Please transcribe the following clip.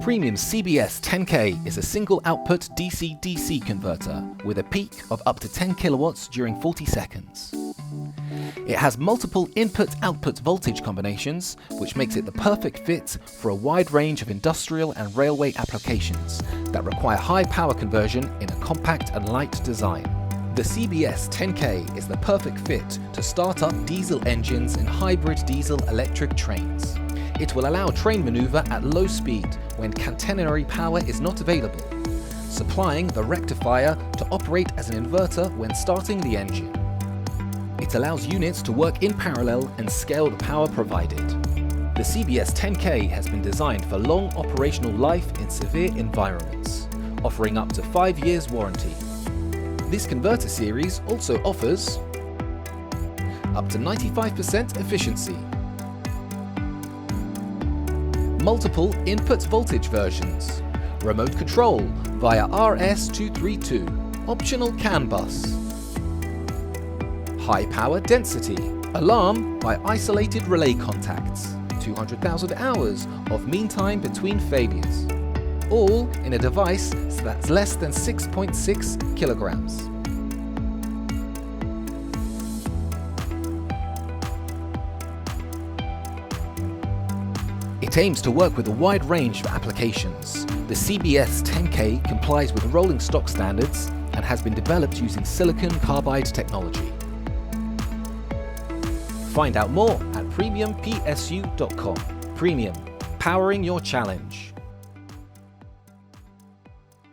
Premium CBS-10K is a single-output DC-DC converter with a peak of up to 10 kilowatts during 40 seconds. It has multiple input-output voltage combinations, which makes it the perfect fit for a wide range of industrial and railway applications that require high power conversion in a compact and light design. The CBS-10K is the perfect fit to start up diesel engines in hybrid diesel-electric trains. It will allow train maneuver at low speed when catenary power is not available, supplying the rectifier to operate as an inverter when starting the engine. It allows units to work in parallel and scale the power provided. The CBS-10K has been designed for long operational life in severe environments, offering up to 5 years warranty. This converter series also offers up to 95% efficiency, multiple input voltage versions, remote control via RS232, optional CAN bus, high power density, alarm by isolated relay contacts, 200,000 hours of mean time between failures, all in a device that's less than 6.6 kilograms. It aims to work with a wide range of applications. The CBS-10K complies with rolling stock standards and has been developed using silicon carbide technology. Find out more at premiumpsu.com. Premium, powering your challenge.